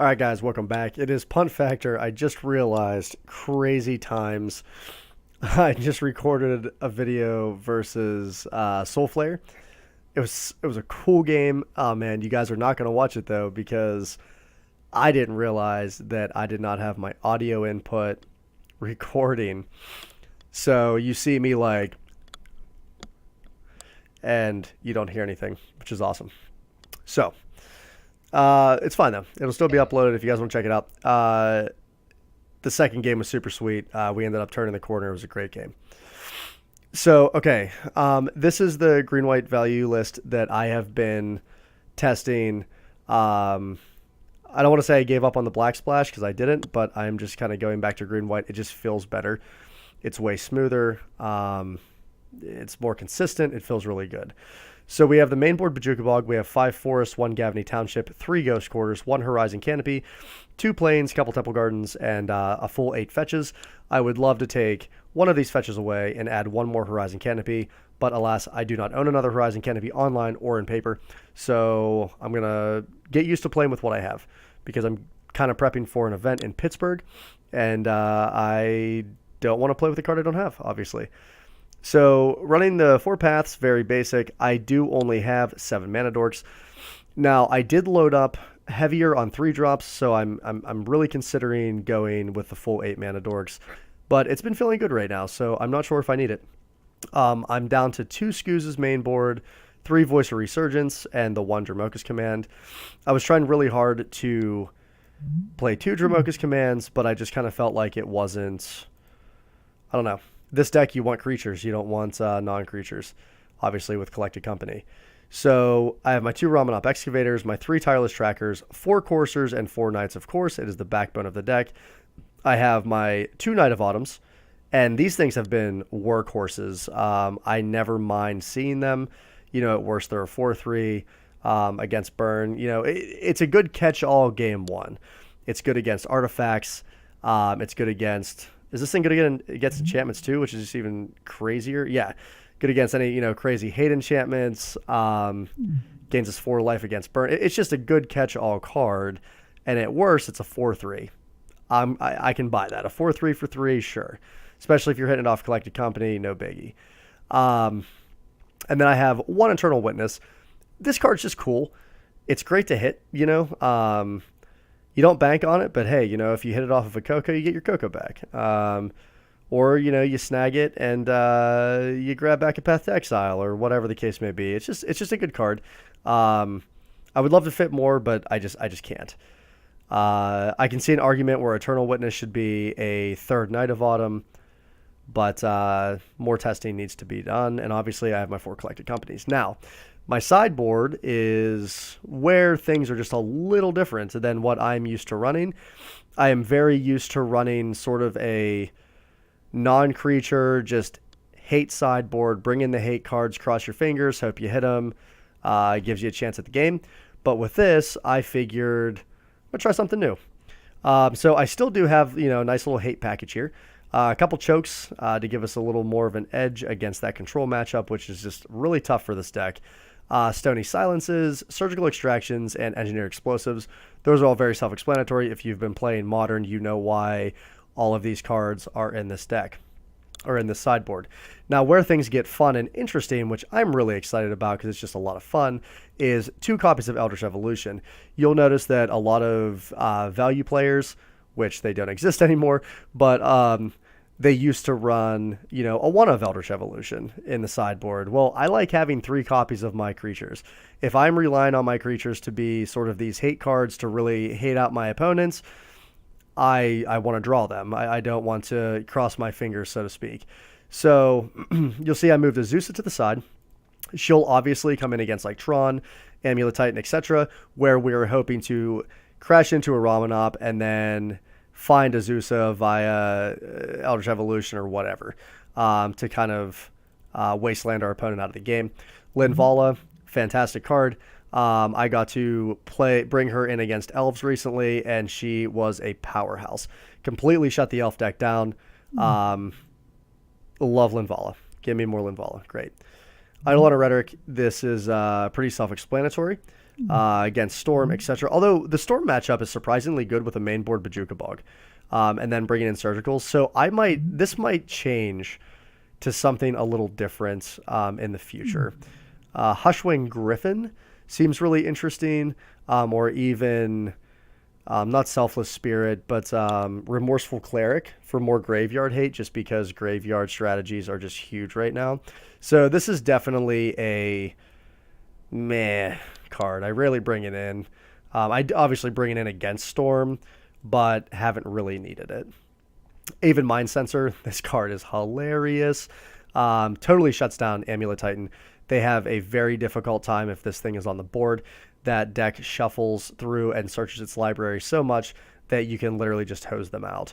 All right, guys, welcome back. It is Punt Factor. I just realized crazy times. I just recorded a video versus Soulflare. It was a cool game. Oh man, you guys are not going to watch it though because I didn't realize that I did not have my audio input recording. So you see me like, and you don't hear anything, which is awesome. So it's fine though. It'll still be uploaded if you guys want to check it out. The second game was super sweet. We ended up turning the corner. It was a great game. So, okay, this is the green-white value list that I have been testing. I don't want to say I gave up on the black splash because I didn't, but I'm just kind of going back to green-white. It just feels better. It's way smoother. It's more consistent. It feels really good. So we have the main board Bajuka Bog. We have 5 forests, 1 Gavney Township, 3 Ghost Quarters, 1 Horizon Canopy, 2 Plains, couple Temple Gardens, and a full 8 fetches. I would love to take one of these fetches away and add 1 more Horizon Canopy, but alas, I do not own another Horizon Canopy online or in paper, so I'm going to get used to playing with what I have because I'm kind of prepping for an event in Pittsburgh, and I don't want to play with a card I don't have, obviously. So running the 4 paths, very basic. I do only have 7 mana dorks. Now I did load up heavier on 3 drops, so I'm really considering going with the full 8 mana dorks. But it's been feeling good right now, so I'm not sure if I need it. I'm down to 2 Scoozes main board, 3 Voice of Resurgence, and the 1 Dramoka's Command. I was trying really hard to play 2 Dramoka's Commands, but I just kind of felt like it wasn't, I don't know. This deck, you want creatures. You don't want non-creatures, obviously, with Collected Company. So I have my 2 Ramanop Excavators, my 3 Tireless Trackers, 4 Coursers, and 4 Knights of Course. It is the backbone of the deck. I have my 2 Knight of Autumns, and these things have been workhorses. I never mind seeing them. At worst, they're a 4-3 against Burn. It's a good catch-all game 1. It's good against artifacts. It's good against... Is this thing good against enchantments too, which is just even crazier? Yeah, good against any crazy hate enchantments. Gains us 4 life against burn. It's just a good catch-all card, and at worst, it's a 4-3. I can buy that. A 4-3 for 3, sure. Especially if you're hitting it off Collected Company, no biggie. And then I have 1 Eternal Witness. This card's just cool. It's great to hit, You don't bank on it, but hey, if you hit it off of a Coco, you get your Coco back. Or, you snag it and you grab back a Path to Exile or whatever the case may be. It's just a good card. I would love to fit more, but I just can't. I can see an argument where Eternal Witness should be a 3rd Knight of Autumn, but more testing needs to be done. And obviously I have my 4 Collected Companies. Now, my sideboard is where things are just a little different than what I'm used to running. I am very used to running sort of a non-creature, just hate sideboard, bring in the hate cards, cross your fingers, hope you hit them, gives you a chance at the game. But with this, I figured I'm going to try something new. So I still do have, a nice little hate package here. A couple chokes to give us a little more of an edge against that control matchup, which is just really tough for this deck. Stony Silences, Surgical Extractions, and Engineer Explosives. Those are all very self-explanatory. If you've been playing Modern, you know why all of these cards are in this deck, or in this sideboard. Now, where things get fun and interesting, which I'm really excited about because it's just a lot of fun, is 2 copies of Eldritch Evolution. You'll notice that a lot of value players, which they don't exist anymore, but they used to run, a 1 of Eldritch Evolution in the sideboard. Well, I like having 3 copies of my creatures. If I'm relying on my creatures to be sort of these hate cards to really hate out my opponents, I want to draw them. I don't want to cross my fingers, so to speak. So you'll see I moved Azusa to the side. She'll obviously come in against like Tron, Amulet Titan, etc., where we're hoping to crash into a Ramanop and then find Azusa via Eldritch Evolution or whatever to kind of wasteland our opponent out of the game. Linvala, fantastic card. I got to bring her in against elves recently, and she was a powerhouse. Completely shut the elf deck down. Love Linvala. Give me more Linvala. Great. Eidolon of Rhetoric. This is pretty self-explanatory. against Storm, etc. Although the Storm matchup is surprisingly good with a main board Bajuka Bog, and then bringing in Surgicals. So this might change to something a little different in the future. Hushwing Griffin seems really interesting, or even not Selfless Spirit, but Remorseful Cleric for more graveyard hate, just because graveyard strategies are just huge right now. So this is definitely a meh card. I rarely bring it in. I obviously bring it in against Storm, but haven't really needed it. Aven Mind Sensor, this card is hilarious. Totally shuts down Amulet Titan. They have a very difficult time if this thing is on the board. That deck shuffles through and searches its library so much that you can literally just hose them out.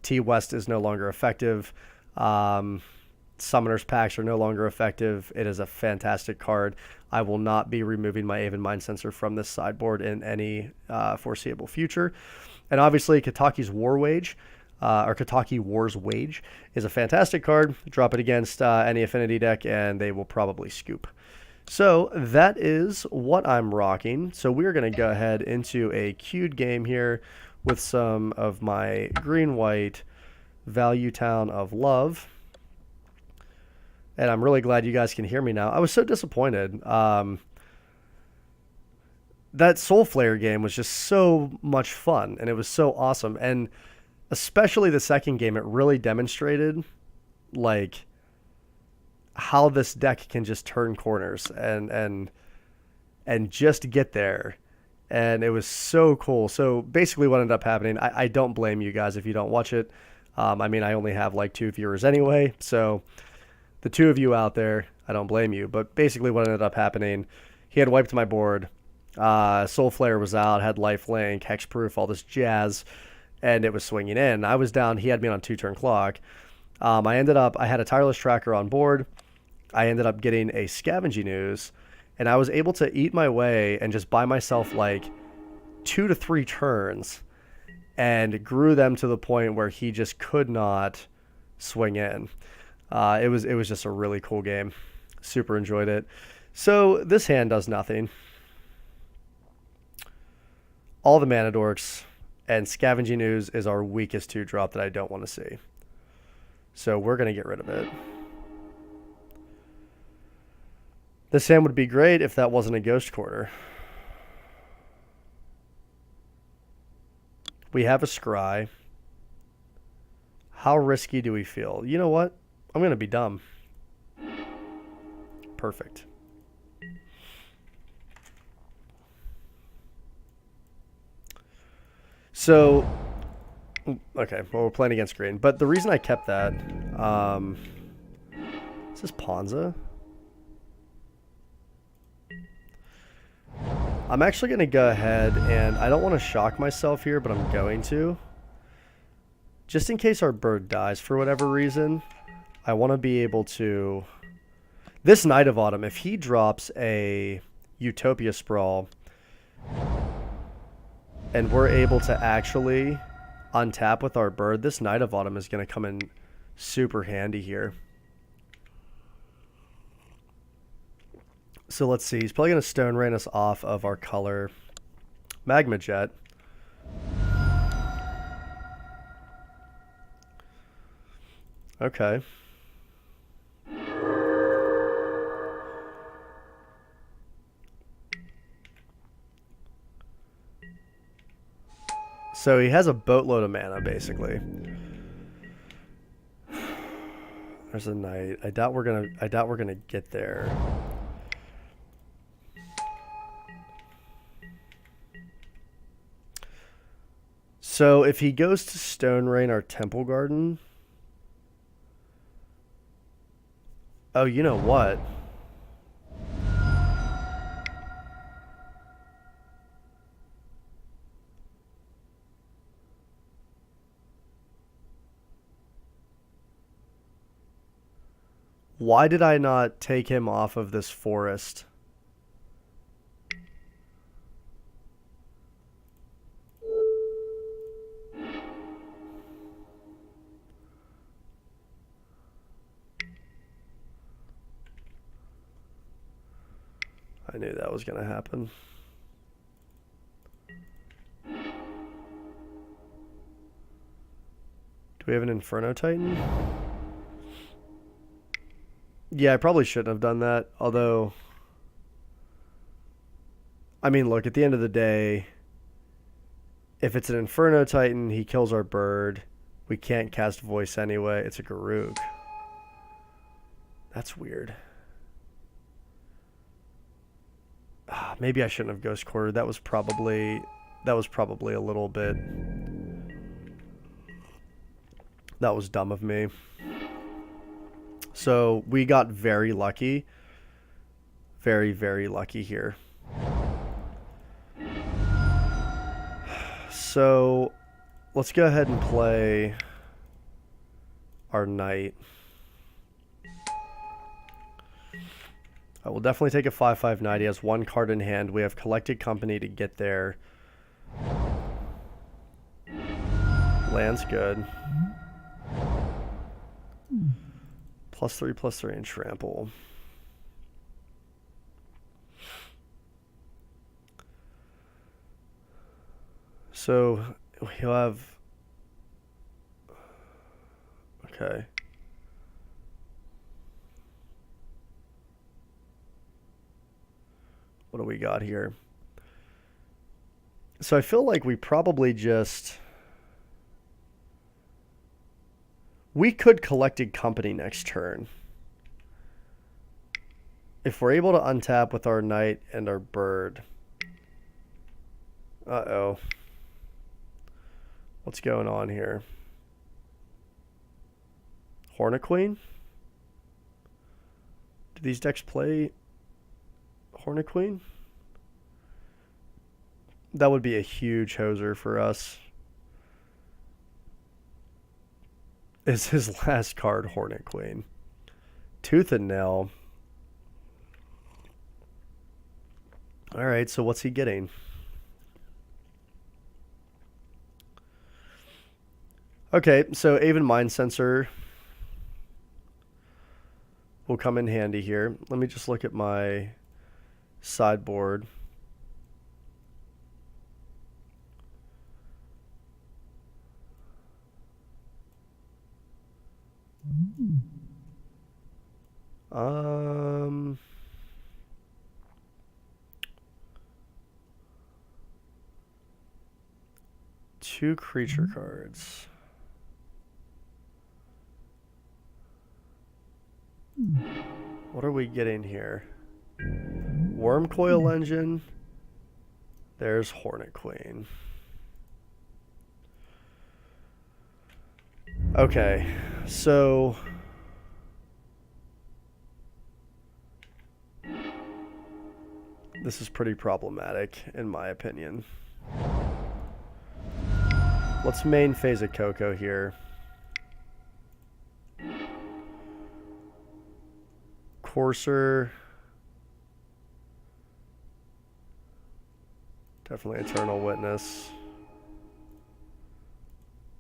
T-West is no longer effective. Summoner's Packs are no longer effective. It is a fantastic card. I will not be removing my Aven Mind Sensor from this sideboard in any foreseeable future. And obviously, Kataki's War Wage, or Kataki War's Wage, is a fantastic card. Drop it against any affinity deck, and they will probably scoop. So that is what I'm rocking. So we're going to go ahead into a queued game here with some of my green-white Value Town of Love. And I'm really glad you guys can hear me now. I was so disappointed. That Soul Flare game was just so much fun, and it was so awesome. And especially the second game, it really demonstrated, like, how this deck can just turn corners and just get there. And it was so cool. So basically what ended up happening, I don't blame you guys if you don't watch it. I mean, I only have like 2 viewers anyway, so the 2 of you out there, I don't blame you. But basically what ended up happening, he had wiped my board. Soul Flare was out, had lifelink, hexproof, all this jazz, and it was swinging in. I was down. He had me on 2-turn clock. I had a Tireless Tracker on board. I ended up getting a Scavenging Ooze, and I was able to eat my way and just buy myself like 2 to 3 turns, and grew them to the point where he just could not swing in. It was just a really cool game. Super enjoyed it. So this hand does nothing. All the Mana Dorks, and Scavenging Ooze is our weakest 2-drop that I don't want to see. So we're going to get rid of it. This hand would be great if that wasn't a Ghost Quarter. We have a Scry. How risky do we feel? You know what? I'm going to be dumb. Perfect. So, okay, well, we're playing against green. But the reason I kept that, is this Ponza? I'm actually going to go ahead, and I don't want to shock myself here, but I'm going to. Just in case our bird dies for whatever reason, I want to be able to... This Knight of Autumn, if he drops a Utopia Sprawl, and we're able to actually untap with our bird, this Knight of Autumn is going to come in super handy here. So let's see. He's probably going to Stone Rain us off of our color Magma Jet. Okay. So he has a boatload of mana, basically. There's a Knight. I doubt we're gonna get there. So if he goes to Stone Rain our Temple Garden... Oh, you know what? Why did I not take him off of this forest? I knew that was going to happen. Do we have an Inferno Titan? Yeah, I probably shouldn't have done that. Although, I mean, look, at the end of the day, if it's an Inferno Titan, he kills our bird. We can't cast Voice anyway. It's a Garruk. That's weird. Maybe I shouldn't have Ghost Quartered. That was probably a little bit. That was dumb of me. So we got very lucky. Very, very lucky here. So let's go ahead and play our knight. I will definitely take a 5/5 knight. He has one card in hand. We have Collected Company to get there. Land's good. +3/+3 and trample. So he'll have. Okay. What do we got here? So I feel like we probably just... We could Collected Company next turn. If we're able to untap with our knight and our bird. Uh-oh. What's going on here? Hornet Queen? Do these decks play Hornet Queen? That would be a huge hoser for us. Is his last card Hornet Queen? Tooth and Nail. Alright, so what's he getting? Okay, so Aven Mind Sensor will come in handy here. Let me just look at my sideboard. Two creature cards. What are we getting here? Worm Coil Engine. There's Hornet Queen. Okay, so this is pretty problematic in my opinion. Let's main phase a Coco here. Courser. Definitely Eternal Witness.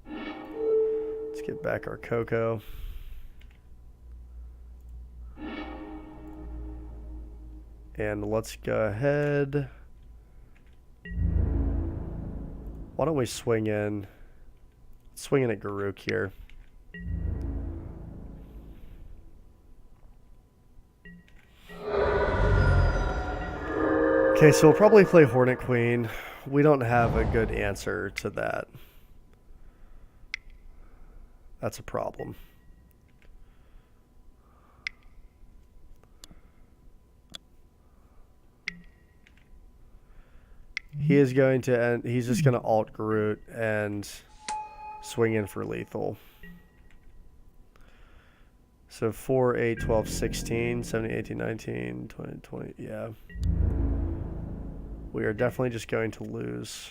Let's get back our Coco. And let's go ahead. Why don't we swing in? Swing in at Garruk here. Okay, so we'll probably play Hornet Queen. We don't have a good answer to that. That's a problem. He is going to end, he's just going to alt Garruk and swing in for lethal. So 4, 8, 12, 16, 17, 18, 19, 20, 20, yeah. We are definitely just going to lose.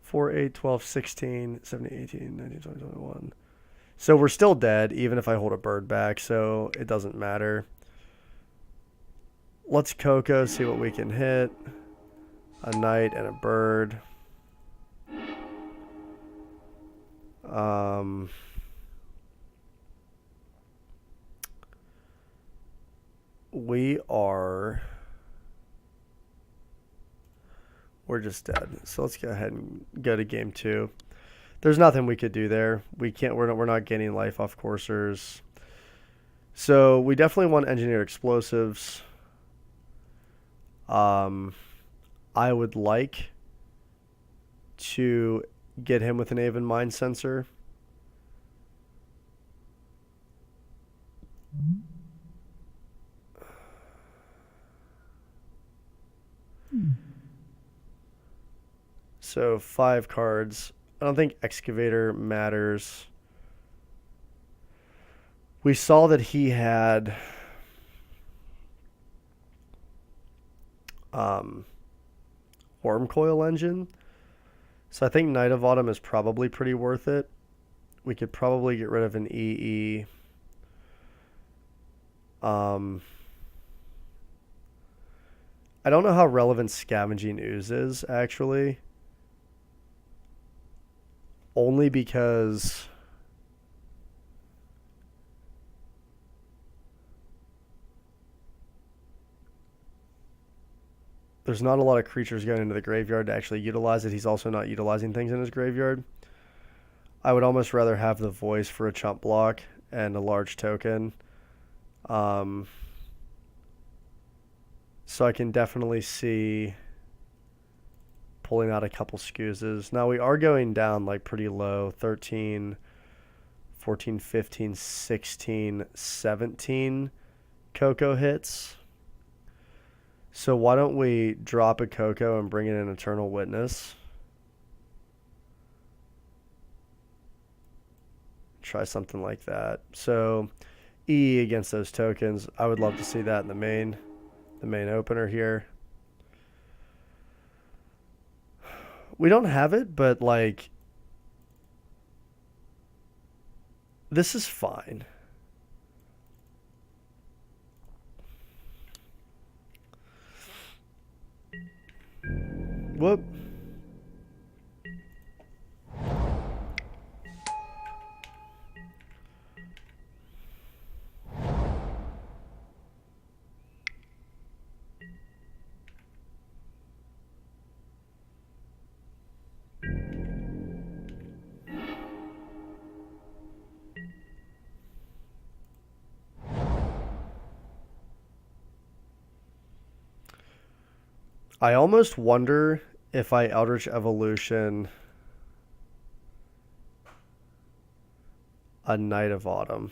Four, 8, 12, 16, 17, 18, 19, 20, 21. So we're still dead, even if I hold a bird back, so it doesn't matter. Let's Coco, see what we can hit. a knight, and a bird. We're just dead. So let's go ahead and go to game 2. There's nothing we could do there. We're not gaining life off coursers. So we definitely want engineered explosives. I would like to get him with an Aven Mine Sensor. So 5 cards. I don't think Excavator matters. We saw that he had Worm Coil Engine. So I think Knight of Autumn is probably pretty worth it. We could probably get rid of an EE. I don't know how relevant Scavenging Ooze is, actually. Only because there's not a lot of creatures going into the graveyard to actually utilize it. He's also not utilizing things in his graveyard. I would almost rather have the Voice for a chump block and a large token. So I can definitely see pulling out a couple scoozes. Now we are going down like pretty low. 13, 14, 15, 16, 17 Coco hits. So why don't we drop a Coco and bring in an Eternal Witness? Try something like that. So E against those tokens. I would love to see that in the main opener here. We don't have it, but like this is fine. Whoop. I almost wonder if I Eldritch Evolution a Knight of Autumn.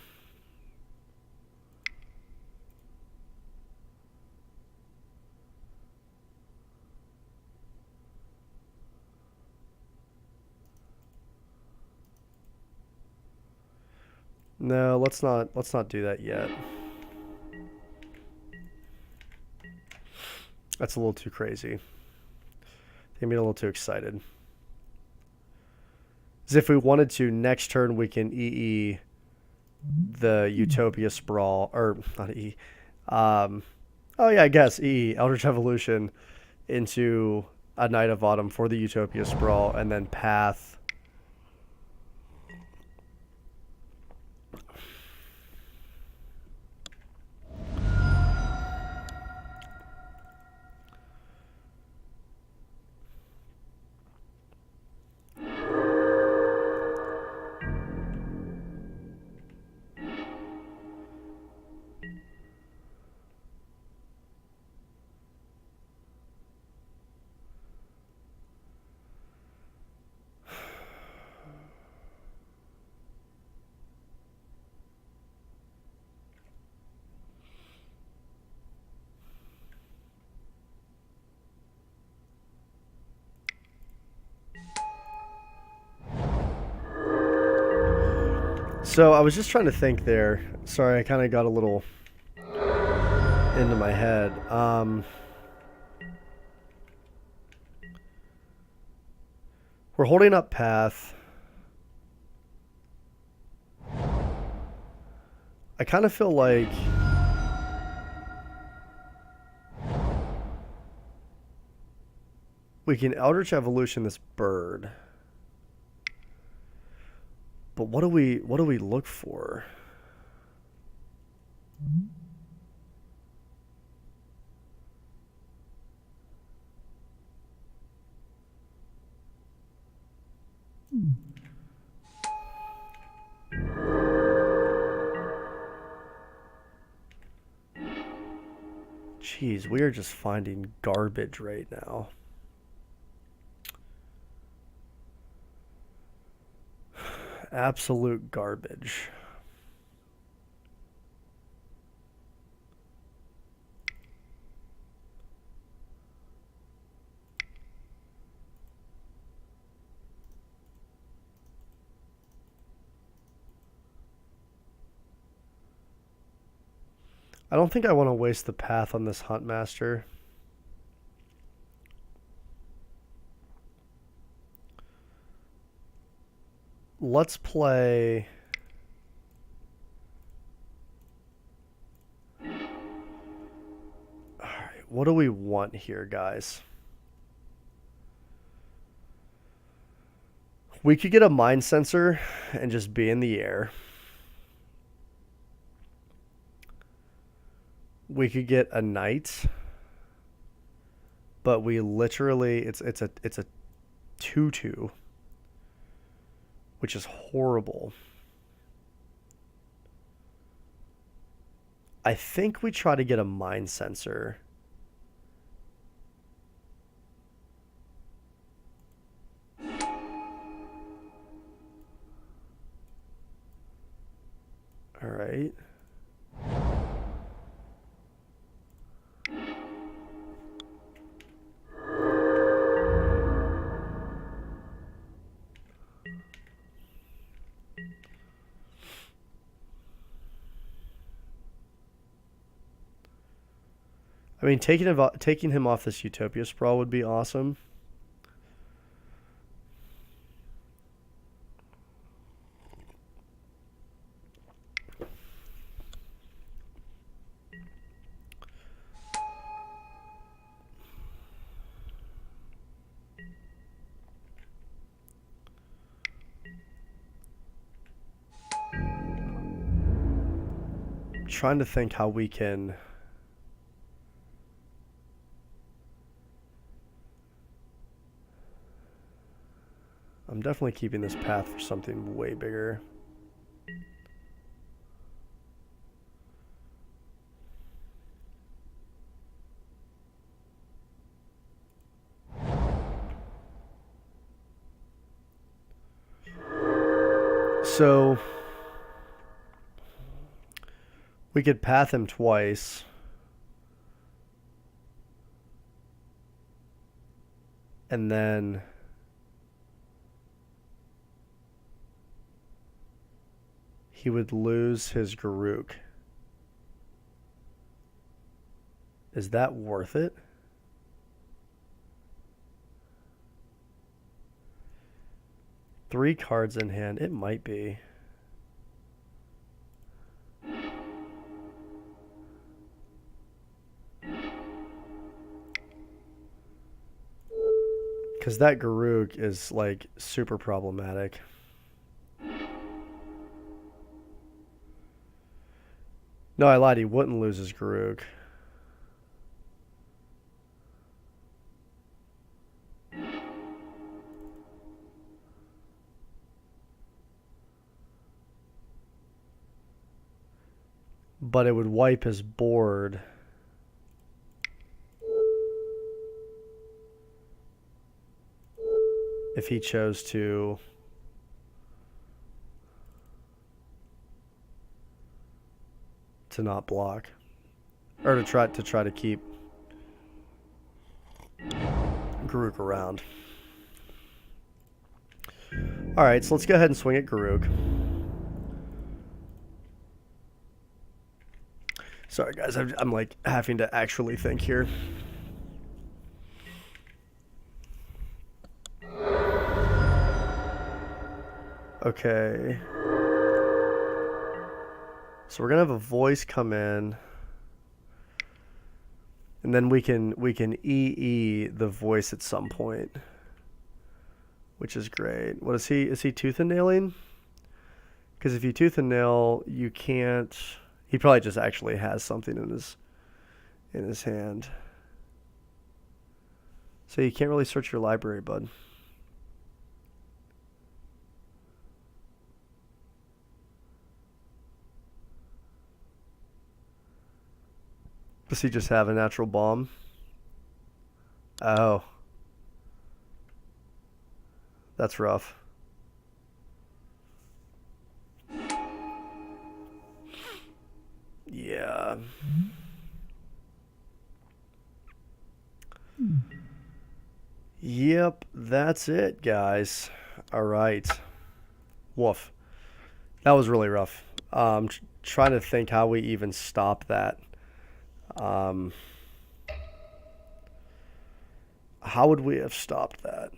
No, let's not do that yet. That's a little too crazy. I'm getting a little too excited. As if we wanted to, next turn we can EE the Utopia Sprawl, or not EE. Oh yeah, I guess EE Eldritch Evolution into a Knight of Autumn for the Utopia Sprawl, and then Path. So I was just trying to think there. Sorry, I kind of got a little into my head. We're holding up Path. I kind of feel like We can Eldritch Evolution this bird. But what do we look for? Jeez, we are just finding garbage right now. Absolute garbage. I don't think I want to waste the path on this Huntmaster. Let's play... Alright, what do we want here, guys? We could get a Mind Sensor and just be in the air. We could get a Knight, but we literally it's a 2/2, which is horrible. I think we try to get a Mind Sensor. All right. I mean, taking him off this Utopia Sprawl would be awesome. Trying to think how we can... I'm definitely keeping this path for something way bigger. So we could path him twice. And then he would lose his Garruk. Is that worth it? Three cards in hand. It might be. Because that Garruk is like super problematic. No, I lied. He wouldn't lose his Garruk. But it would wipe his board. If he chose to not block, or to try to keep Garruk around. All right, so let's go ahead and swing at Garruk. Sorry, guys, I'm like having to actually think here. Okay. So we're going to have a voice come in. And then we can EE the voice at some point, which is great. What is he? Is he tooth and nailing? Because if you tooth and nail, you can't. He probably just actually has something in his hand. So you can't really search your library, bud. Does he just have a natural bomb? Oh. That's rough. Yeah. Yep, that's it, guys. All right. Woof. That was really rough. Trying to think how we even stop that. How would we have stopped that?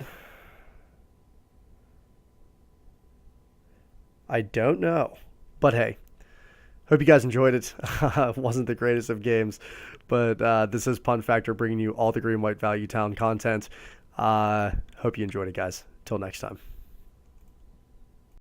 I don't know. But hey, hope you guys enjoyed it. It wasn't the greatest of games, but this is Pun Factor bringing you all the green white value town content. Hope you enjoyed it, guys. Till next time.